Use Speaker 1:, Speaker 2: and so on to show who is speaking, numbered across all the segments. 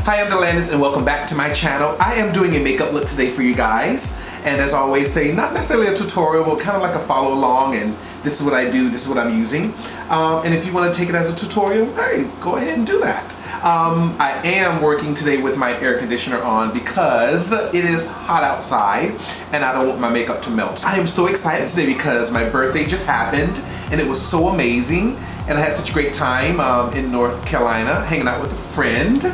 Speaker 1: Hi, I'm Delandis and welcome back to my channel. I am doing a makeup look today for you guys. And as I always say, not necessarily a tutorial, but kind of like a follow along, and this is what I do, this is what I'm using. And if you want to take it as a tutorial, hey, go ahead and do that. I am working today with my air conditioner on because it is hot outside and I don't want my makeup to melt. I am so excited today because my birthday just happened and it was so amazing, and I had such a great time in North Carolina hanging out with a friend,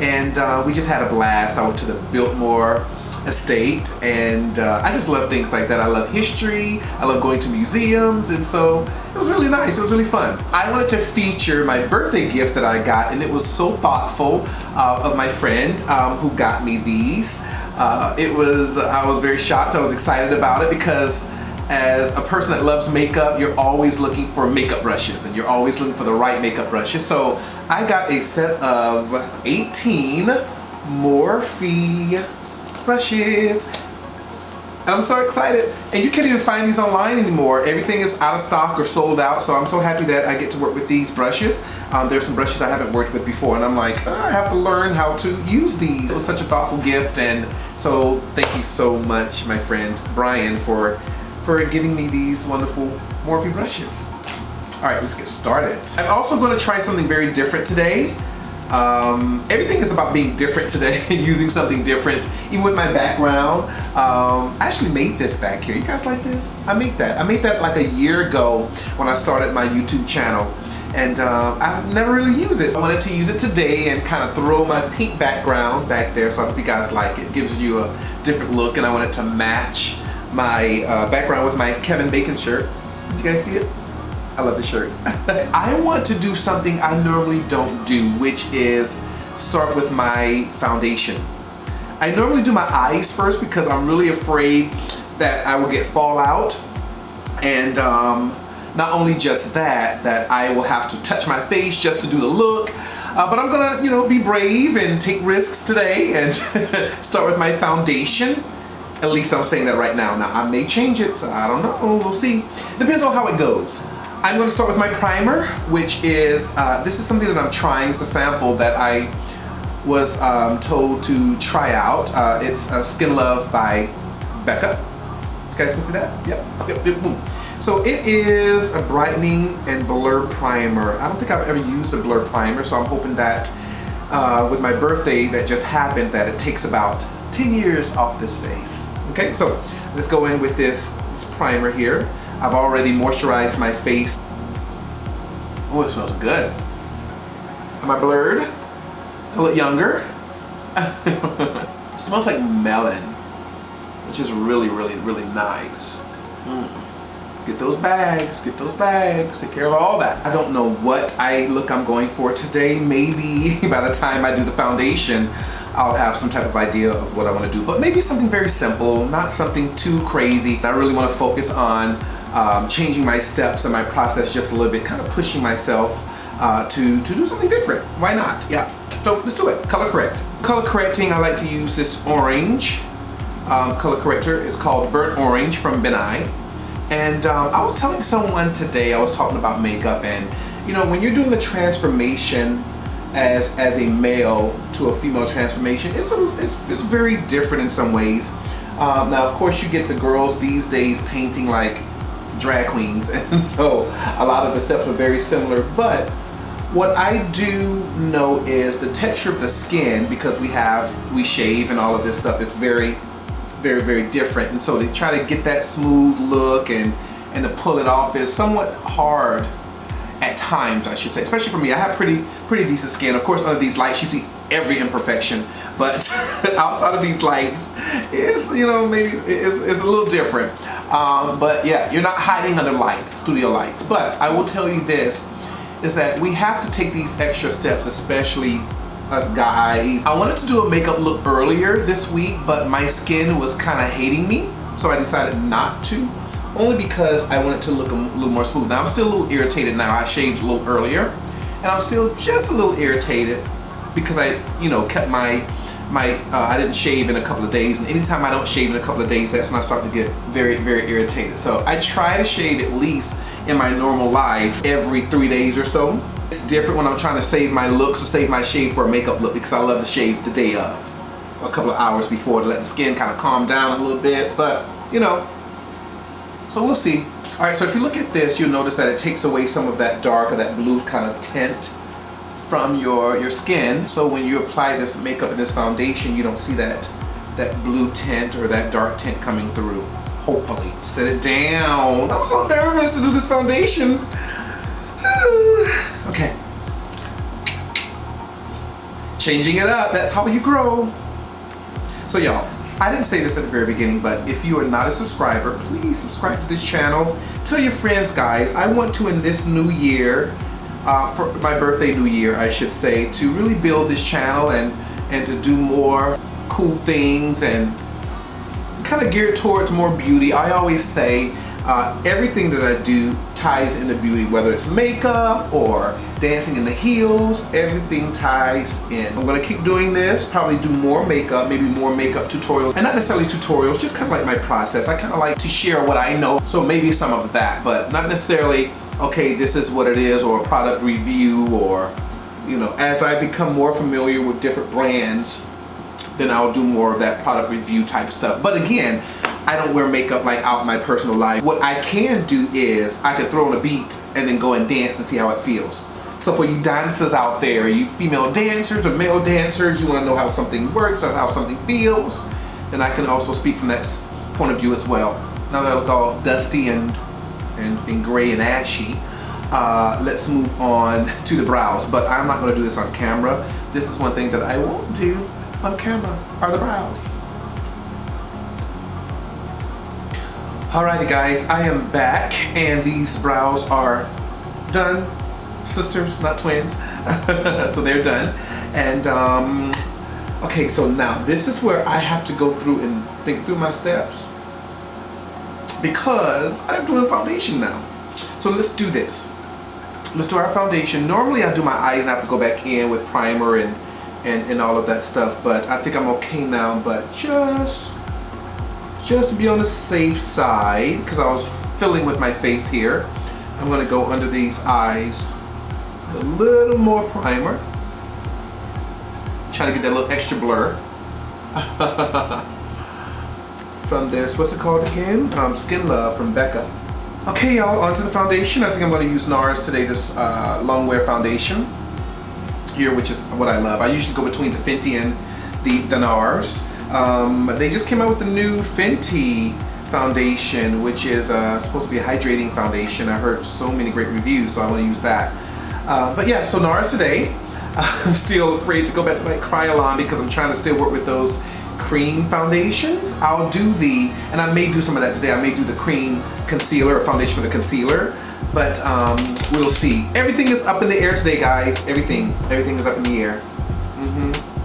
Speaker 1: and we just had a blast. I went to the Biltmore estate, and I just love things like that. I love history, I love going to museums, and so it was really nice, it was really fun. I wanted to feature my birthday gift that I got, and it was so thoughtful of my friend who got me these. I was very shocked, I was excited about it because as a person that loves makeup, you're always looking for makeup brushes and you're always looking for the right makeup brushes. So I got a set of 18 Morphe brushes. And I'm so excited. And you can't even find these online anymore. Everything is out of stock or sold out. So I'm so happy that I get to work with these brushes. There's some brushes I haven't worked with before, and I'm like, I have to learn how to use these. It was such a thoughtful gift, and so thank you so much, my friend Bryan, for getting me these wonderful Morphe brushes. All right, let's get started. I'm also going to try something very different today. Everything is about being different today and using something different, even with my background. I actually made this back here. You guys like this? I made that like a year ago when I started my YouTube channel, and I've never really used it. So I wanted to use it today and kind of throw my pink background back there, so I hope you guys like it. It gives you a different look, and I wanted to match my background with my Kevin Bacon shirt. Did you guys see it? I love the shirt. I want to do something I normally don't do, which is start with my foundation. I normally do my eyes first because I'm really afraid that I will get fallout, and not only just that I will have to touch my face just to do the look, but I'm gonna, be brave and take risks today and start with my foundation. At least I'm saying that right now. Now I may change it, so I don't know, we'll see. Depends on how it goes. I'm going to start with my primer, which is, this is something that I'm trying. It's a sample that I was told to try out. It's Skin Love by Becca. You guys can see that? Yep, boom. So it is a brightening and blur primer. I don't think I've ever used a blur primer, so I'm hoping that with my birthday that just happened, that it takes about 10 years off this face. Okay, so let's go in with this primer here. I've already moisturized my face. Oh, it smells good. Am I blurred? I look younger. It smells like melon, which is really, really, really nice. Get those bags, take care of all that. I don't know what eye look I'm going for today. Maybe by the time I do the foundation, I'll have some type of idea of what I want to do, but maybe something very simple, not something too crazy. I really want to focus on changing my steps and my process just a little bit, kind of pushing myself to do something different. Why not? Yeah. So let's do it. Color correct. Color correcting, I like to use this orange color corrector. It's called Burnt Orange from Benai. And I was telling someone today, I was talking about makeup, and when you're doing a transformation as a male to a female transformation, it's very different in some ways. Now of course you get the girls these days painting like drag queens, and so a lot of the steps are very similar, but what I do know is the texture of the skin, because we shave and all of this stuff, is very, very, very different, and so to try to get that smooth look and to pull it off is somewhat hard at times, I should say, especially for me. I have pretty decent skin. Of course, under these lights you see every imperfection, but outside of these lights, it's maybe it's a little different. But yeah, you're not hiding under lights, studio lights. But I will tell you this, is that we have to take these extra steps, especially us guys. I wanted to do a makeup look earlier this week, but my skin was kind of hating me, so I decided not to. Only because I want it to look a little more smooth. Now I'm still a little irritated now. I shaved a little earlier, and I'm still just a little irritated because I, kept I didn't shave in a couple of days, and anytime I don't shave in a couple of days, that's when I start to get very, very irritated. So I try to shave at least in my normal life every 3 days or so. It's different when I'm trying to save my looks or save my shave for a makeup look, because I love to shave the day of, or a couple of hours before, to let the skin kind of calm down a little bit, but you know, so we'll see. All right, so if you look at this, you'll notice that it takes away some of that dark or that blue kind of tint from your skin. So when you apply this makeup and this foundation, you don't see that blue tint or that dark tint coming through. Hopefully. Set it down. I'm so nervous to do this foundation. Okay. Changing it up, that's how you grow. So y'all, I didn't say this at the very beginning, but if you are not a subscriber, please subscribe to this channel. Tell your friends, guys. I want to, in this new year, for my birthday new year, I should say, to really build this channel and to do more cool things and kind of geared towards more beauty. I always say everything that I do ties into beauty, whether it's makeup or dancing in the heels, everything ties in. I'm gonna keep doing this, probably do more makeup, maybe more makeup tutorials, and not necessarily tutorials, just kind of like my process. I kind of like to share what I know, so maybe some of that, but not necessarily, okay, this is what it is, or a product review, or, you know, as I become more familiar with different brands, then I'll do more of that product review type stuff. But again, I don't wear makeup like out in my personal life. What I can do is I can throw on a beat and then go and dance and see how it feels. So for you dancers out there, you female dancers or male dancers, you want to know how something works or how something feels, then I can also speak from that point of view as well. Now that I look all dusty and gray and ashy, let's move on to the brows. But I'm not going to do this on camera. This is one thing that I won't do on camera, are the brows. Alrighty guys, I am back and these brows are done. Sisters, not twins. So they're done. And okay, so now this is where I have to go through and think through my steps, because I'm doing foundation now. So let's do this. Let's do our foundation. Normally I do my eyes and I have to go back in with primer and all of that stuff, but I think I'm okay now. But just to be on the safe side, because I was filling with my face here, I'm going to go under these eyes with a little more primer. Trying to get that little extra blur from this, what's it called again? Skin Love from Becca. Okay y'all, onto the foundation. I think I'm going to use NARS today, this long wear foundation here, which is what I love. I usually go between the Fenty and the NARS. They just came out with the new Fenty foundation, which is supposed to be a hydrating foundation. I heard so many great reviews, so I want to use that. But yeah, so NARS today. I'm still afraid to go back to like Kryolan because I'm trying to still work with those cream foundations. I'll do and I may do some of that today. I may do the cream concealer or foundation for the concealer, but we'll see. Everything is up in the air today, guys. Everything is up in the air.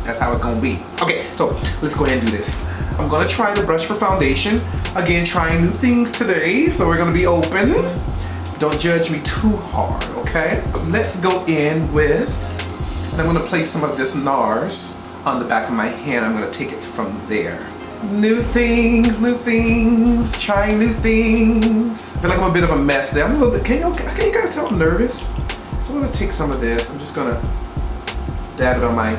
Speaker 1: That's how it's gonna be. Okay, so let's go ahead and do this. I'm gonna try the brush for foundation. Again, trying new things today, so we're gonna be open. Don't judge me too hard, okay? Let's go in with, and I'm gonna place some of this NARS on the back of my hand. I'm gonna take it from there. New things, trying new things. I feel like I'm a bit of a mess there. I'm a little bit, can you guys tell I'm nervous? So I'm gonna take some of this. I'm just gonna dab it on my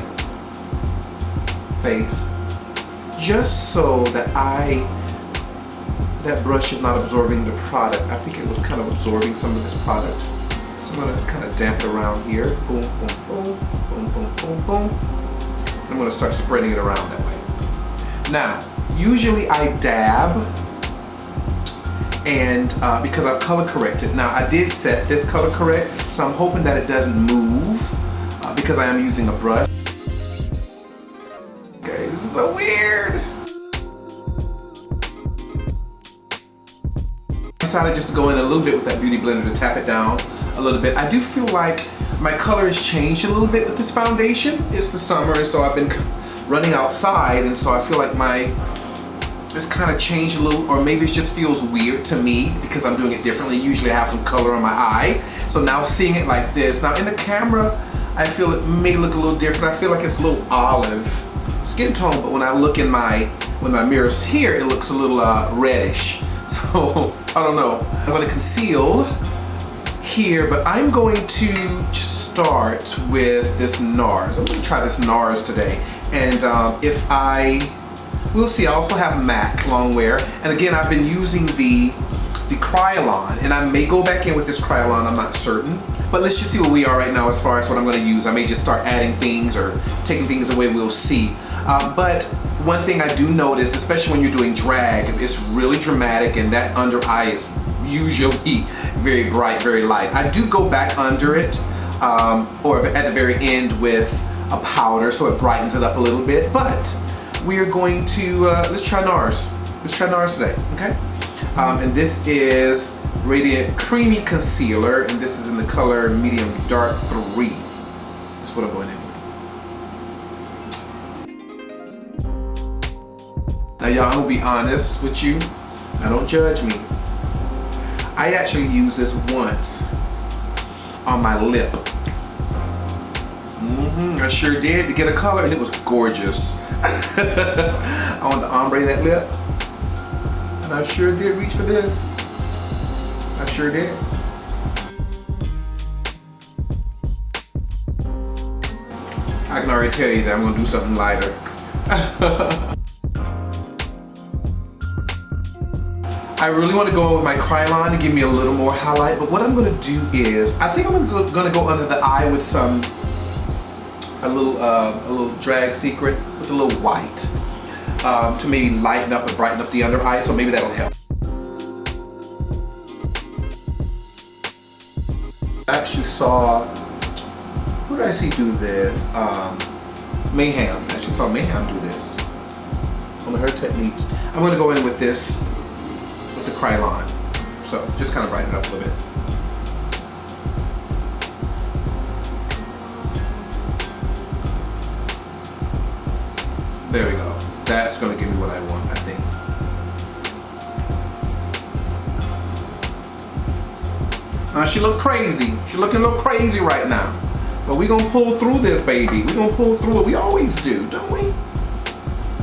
Speaker 1: face, just so that that brush is not absorbing the product. I think it was kind of absorbing some of this product. So I'm gonna kind of damp it around here. Boom, boom, boom, boom, boom, boom, boom. I'm gonna start spreading it around that way. Now, usually I dab, and because I've color corrected. Now I did set this color correct, so I'm hoping that it doesn't move because I am using a brush. Okay, this is so weird. I decided just to go in a little bit with that beauty blender to tap it down a little bit. I do feel like my color has changed a little bit with this foundation. It's the summer, and so I've been running outside, and so I feel like it's kind of changed a little, or maybe it just feels weird to me because I'm doing it differently. Usually I have some color on my eye, so now seeing it like this. Now in the camera, I feel it may look a little different. I feel like it's a little olive skin tone, but when I look in when my mirror's here, it looks a little reddish. So I don't know. I'm going to conceal here, but I'm going to just start with this NARS. I'm gonna try this NARS today. And we'll see, I also have MAC long wear. And again, I've been using the Krylon, and I may go back in with this Krylon, I'm not certain. But let's just see where we are right now as far as what I'm gonna use. I may just start adding things or taking things away, we'll see. But one thing I do notice, especially when you're doing drag, it's really dramatic, and that under eye is usually very bright, very light. I do go back under it, or at the very end with a powder so it brightens it up a little bit. But we are going to, let's try NARS. Let's try NARS today, okay? And this is Radiant Creamy Concealer, and this is in the color Medium Dark 3. That's what I'm going in with. Now y'all, I'm gonna be honest with you. Now don't judge me. I actually used this once on my lip. I sure did, to get a color, and it was gorgeous. I wanted to ombre that lip, and I sure did reach for this. I sure did. I can already tell you that I'm gonna do something lighter. I really want to go in with my Krylon to give me a little more highlight, but what I'm gonna do is, I think I'm gonna go under the eye with a little drag secret with a little white to maybe lighten up and brighten up the under eye, so maybe that'll help. I actually saw, who did I see do this? Mayhem. I actually saw Mayhem do this. One of her techniques. I'm gonna go in with this, with the Krylon. So just kind of brighten it up a little bit. There we go. That's gonna give me what I want, I think. Now she look crazy. She looking a little crazy right now. But we gonna pull through this, baby. We gonna pull through it. We always do, don't we?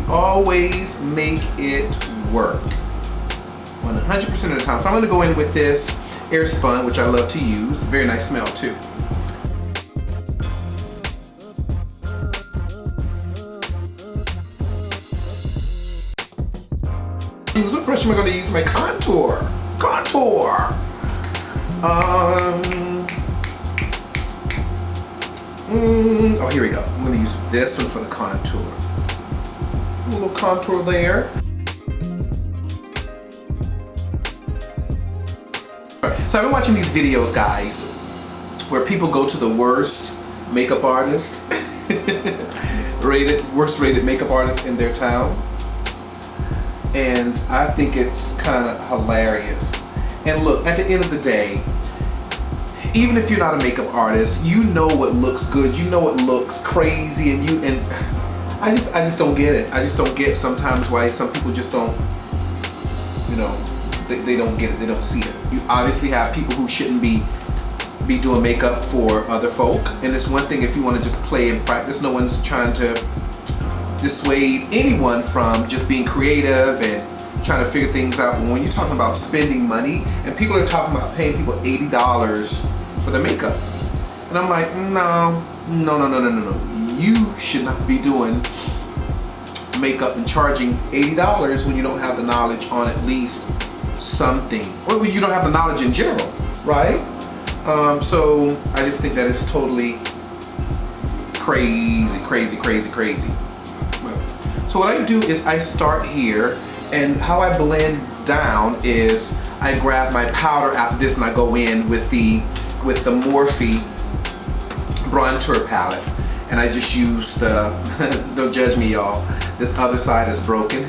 Speaker 1: Always make it work. 100% of the time. So I'm gonna go in with this Air Spun, which I love to use. Very nice smell too. What brush am I going to use? My contour. Oh, here we go. I'm going to use this one for the contour. A little contour there. So I've been watching these videos, guys, where people go to the worst makeup artist, worst rated makeup artist in their town. And I think it's kind of hilarious. And look, at the end of the day, even if you're not a makeup artist, you know what looks good, you know what looks crazy, and I just don't get it. I just don't get sometimes why some people just don't, you know, they don't get it, they don't see it. You obviously have people who shouldn't be doing makeup for other folk, and it's one thing if you want to just play and practice. No one's trying to dissuade anyone from just being creative and trying to figure things out. But when you're talking about spending money, and people are talking about paying people $80 for the makeup, and I'm like, no. You should not be doing makeup and charging $80 when you don't have the knowledge on at least something, or you don't have the knowledge in general, right? So I just think that is totally crazy. So what I do is I start here, and how I blend down is I grab my powder after this and I go in with the Morphe bronzer palette, and I just use the don't judge me, y'all, this other side is broken.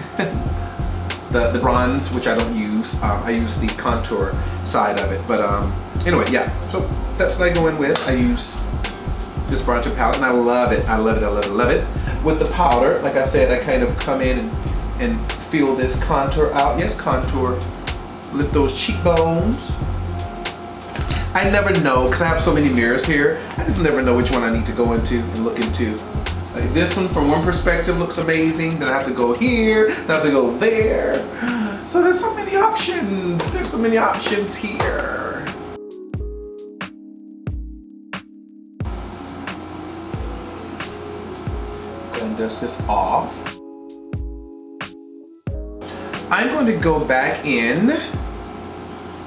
Speaker 1: the bronze, which I don't use, I use the contour side of it, but anyway, yeah, so that's what I go in with. I use this bronzer palette, and I love it. With the powder, like I said, I kind of come in and feel this contour out. Yes, contour. Lift those cheekbones. I never know, because I have so many mirrors here, I just never know which one I need to go into and look into. Like this one, from one perspective, looks amazing. Then I have to go here, then I have to go there. So there's so many options. There's so many options here. and dust this off. I'm going to go back in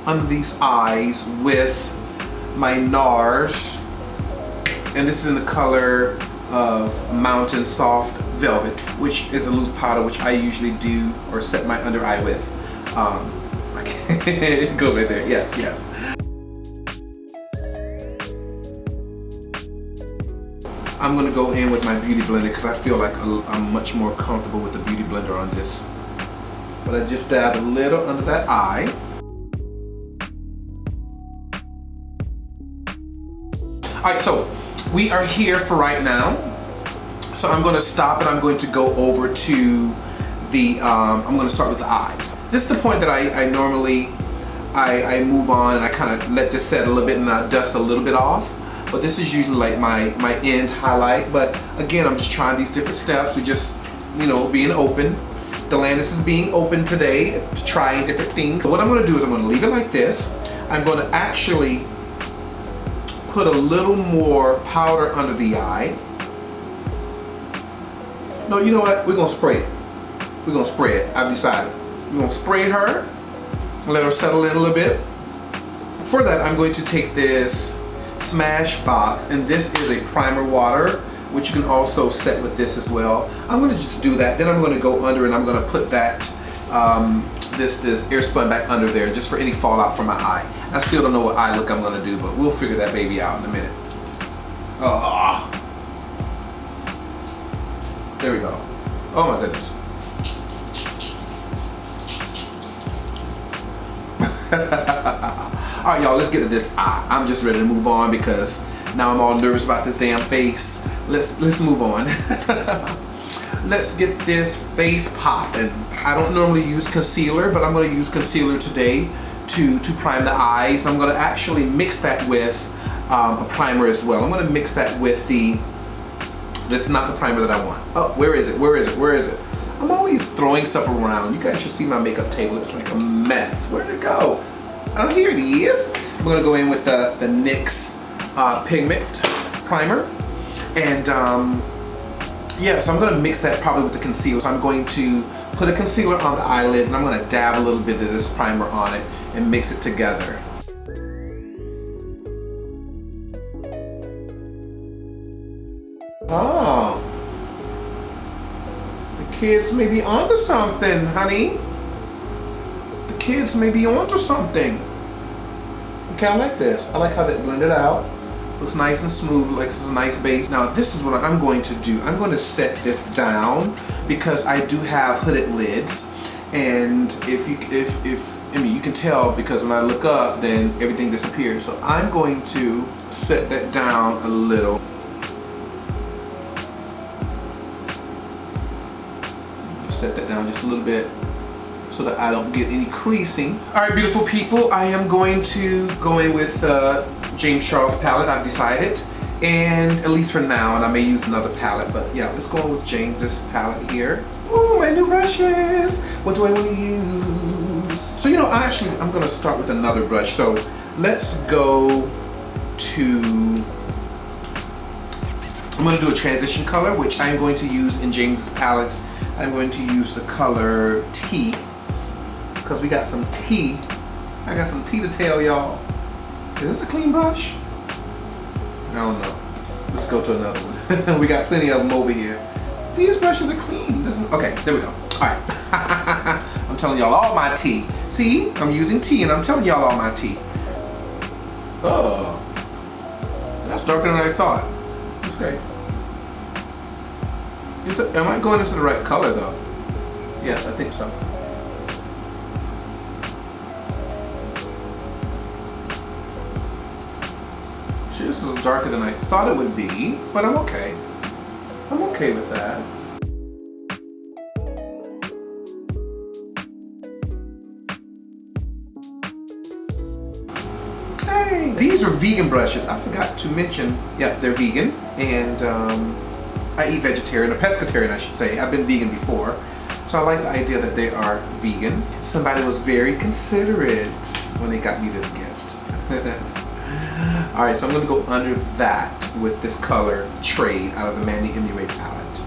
Speaker 1: under these eyes with my NARS, and this is in the color of Mountain Soft Velvet, which is a loose powder which I usually do or set my under eye with. Okay, go right there. Yes, yes. I'm gonna go in with my beauty blender because I feel like I'm much more comfortable with the beauty blender on this. But I just dab a little under that eye. All right, so we are here for right now. So I'm gonna stop and I'm going to go over to the, I'm gonna start with the eyes. This is the point that I normally move on and I kind of let this set a little bit and I dust a little bit off. But this is usually like my end highlight. But again, I'm just trying these different steps. We just, you know, being open. Delandis is being open today to trying different things. So what I'm gonna do is I'm gonna leave it like this. I'm gonna actually put a little more powder under the eye. No, you know what? We're gonna spray it. We're gonna spray it. I've decided. We're gonna spray her, let her settle in a little bit. For that, I'm going to take this Smashbox, and this is a primer water, which you can also set with this as well. I'm gonna just do that. Then I'm gonna go under and I'm gonna put that this airspun back under there just for any fallout from my eye. I still don't know what eye look I'm gonna do, but we'll figure that baby out in a minute. Oh, there we go. Oh my goodness. All right, y'all, let's get to this eye. I'm just ready to move on because now I'm all nervous about this damn face. Let's move on. Let's get this face popping. I don't normally use concealer, but I'm going to use concealer today to prime the eyes. I'm going to actually mix that with a primer as well. I'm going to mix that with this is not the primer that I want. Oh, where is it? Where is it? Where is it? I'm always throwing stuff around. You guys should see my makeup table. It's like a mess. Where did it go? Oh, here it is. I'm going to go in with the NYX Pigment Primer. And yeah, so I'm going to mix that probably with the concealer. So I'm going to put a concealer on the eyelid and I'm going to dab a little bit of this primer on it and mix it together. Oh, the kids may be onto something, honey. The kids may be onto something. Okay, I like this. I like how that blended out. Looks nice and smooth, like this is a nice base. Now this is what I'm going to do. I'm going to set this down because I do have hooded lids, and I mean you can tell because when I look up, then everything disappears. So I'm going to set that down a little. Set that down just a little bit so that I don't get any creasing. All right, beautiful people, I am going to go in with James Charles palette, I've decided, and at least for now, and I may use another palette, but yeah, let's go with this palette here. Oh, my new brushes. What do I want to use? So, you know, I'm gonna start with another brush. So let's go to, I'm gonna do a transition color, which I'm going to use in James's palette. I'm going to use the color T, because we got some tea. I got some tea to tell y'all. Is this a clean brush? I don't know. Let's go to another one. We got plenty of them over here. These brushes are clean. Okay, there we go. All right. I'm telling y'all all my tea. See, I'm using tea and I'm telling y'all all my tea. Oh, that's darker than I thought. That's great. Am I going into the right color though? Yes, I think so. This is darker than I thought it would be, but I'm okay. I'm okay with that. Hey, these are vegan brushes. I forgot to mention, yeah, they're vegan, and I eat vegetarian, or pescatarian I should say. I've been vegan before, so I like the idea that they are vegan. Somebody was very considerate when they got me this gift. All right, so I'm gonna go under that with this color Trade out of the Mandy MUA palette.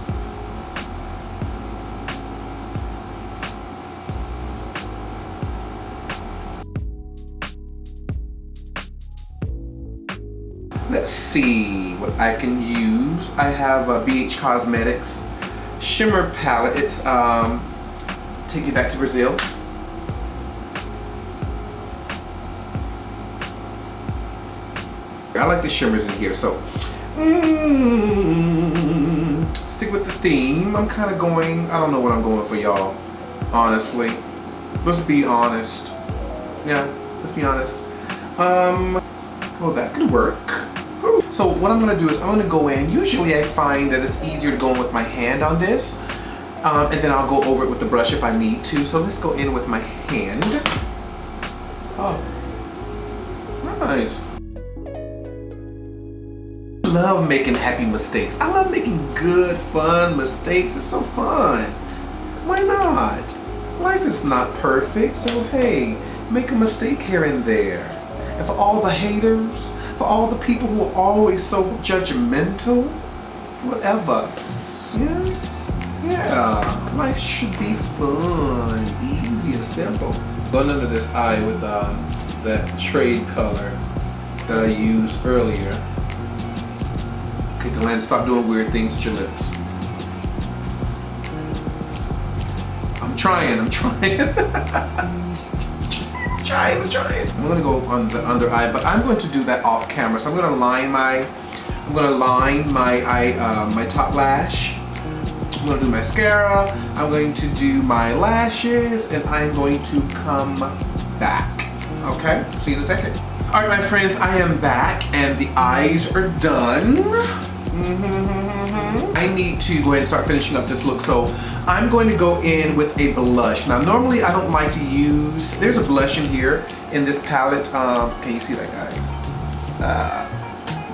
Speaker 1: see what I can use. I have a BH Cosmetics shimmer palette. It's Take You Back to Brazil. I like the shimmers in here, so stick with the theme. I'm kind of going, I don't know what I'm going for, y'all. Honestly, let's be honest. Yeah, let's be honest. Well, that could work. So what I'm gonna do is I'm gonna go in. Usually I find that it's easier to go in with my hand on this, and then I'll go over it with the brush if I need to. So let's go in with my hand. Oh, nice. I love making happy mistakes. I love making good, fun mistakes. It's so fun. Why not? Life is not perfect, so hey, make a mistake here and there. And for all the haters, for all the people who are always so judgmental, whatever. Yeah, life should be fun, easy and simple. Going under this eye with that trade color that I used earlier. Okay, Delandis, stop doing weird things with your lips. I'm trying. I'm gonna go on the under eye, but I'm going to do that off camera. So I'm gonna line my my top lash. I'm gonna do mascara. I'm going to do my lashes, and I'm going to come back. Okay, see you in a second. All right, my friends, I am back, and the eyes are done. I need to go ahead and start finishing up this look, so I'm going to go in with a blush. Now, normally I don't like to use, there's a blush in here in this palette. Can you see that, guys?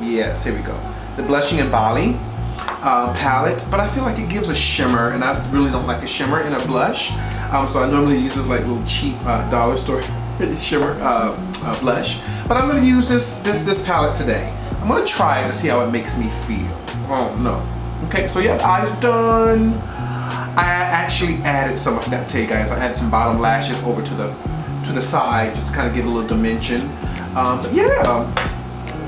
Speaker 1: Yes, here we go. The Blushing in Bali palette, but I feel like it gives a shimmer, and I really don't like a shimmer in a blush. So I normally use this like little cheap dollar store shimmer blush, but I'm going to use this palette today. I'm gonna try it to see how it makes me feel. Oh no. Okay, so yeah, the eyes done. I actually added some, I forgot to tell you guys, I added some bottom lashes over to the side just to kind of give a little dimension. But yeah,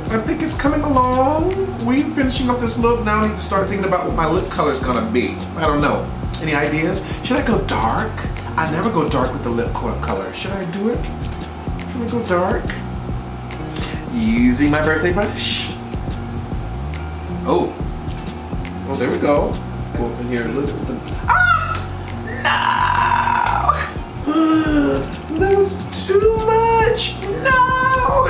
Speaker 1: I think it's coming along. We're finishing up this look. Now I need to start thinking about what my lip color is gonna be. I don't know. Any ideas? Should I go dark? I never go dark with the lip color. Should I do it? Should I go dark? Using my birthday brush. Oh, there we go. Go up in here a little bit with the. No! That was too much. No!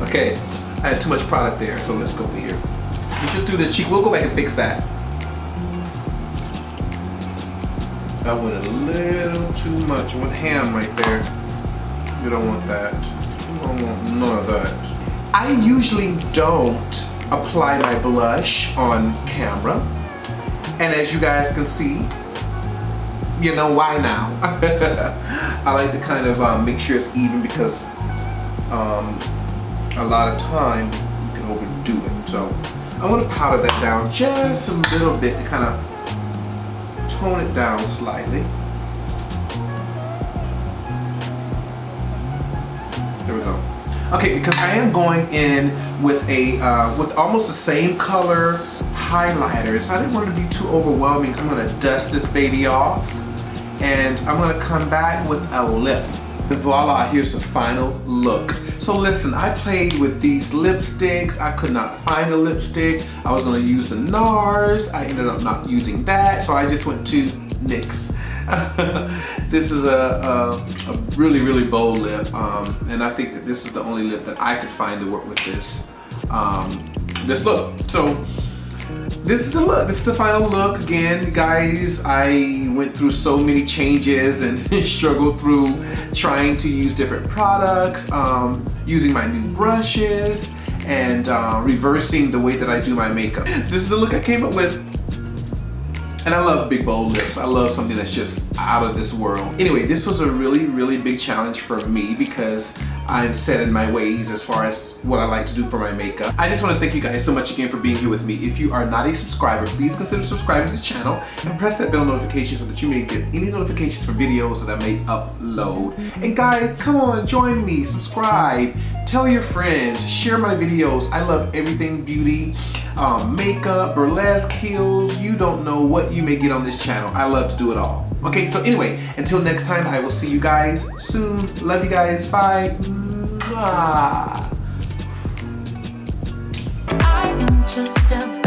Speaker 1: Okay, I had too much product there, so let's go over here. Let's just do this cheek. We'll go back and fix that. I went a little too much. I went ham right there. You don't want that. You don't want none of that. I usually don't apply my blush on camera. And as you guys can see, you know why now. I like to kind of make sure it's even because a lot of time you can overdo it. So I want to powder that down just a little bit to kind of tone it down slightly. There we go. Okay, because I am going in with a with almost the same color highlighters. I didn't want it to be too overwhelming, so I'm gonna dust this baby off, and I'm gonna come back with a lip. And voila, here's the final look. So listen, I played with these lipsticks. I could not find a lipstick. I was gonna use the NARS. I ended up not using that, so I just went to NYX. This is a really, really bold lip, and I think that this is the only lip that I could find to work with this this look. So this is the look. This is the final look. Again, guys, I went through so many changes and struggled through trying to use different products, using my new brushes, and reversing the way that I do my makeup. This is the look I came up with. And I love big bold lips. I love something that's just out of this world. Anyway, this was a really big challenge for me because I'm set in my ways as far as what I like to do for my makeup. I just want to thank you guys so much again for being here with me. If you are not a subscriber, please consider subscribing to this channel and press that bell notification so that you may get any notifications for videos that I may upload. And guys, come on, join me, subscribe, tell your friends, share my videos. I love everything beauty, makeup, burlesque, heels. You don't know what you may get on this channel. I love to do it all. Okay, so anyway, until next time, I will see you guys soon. Love you guys. Bye. Mwah.
Speaker 2: I am just a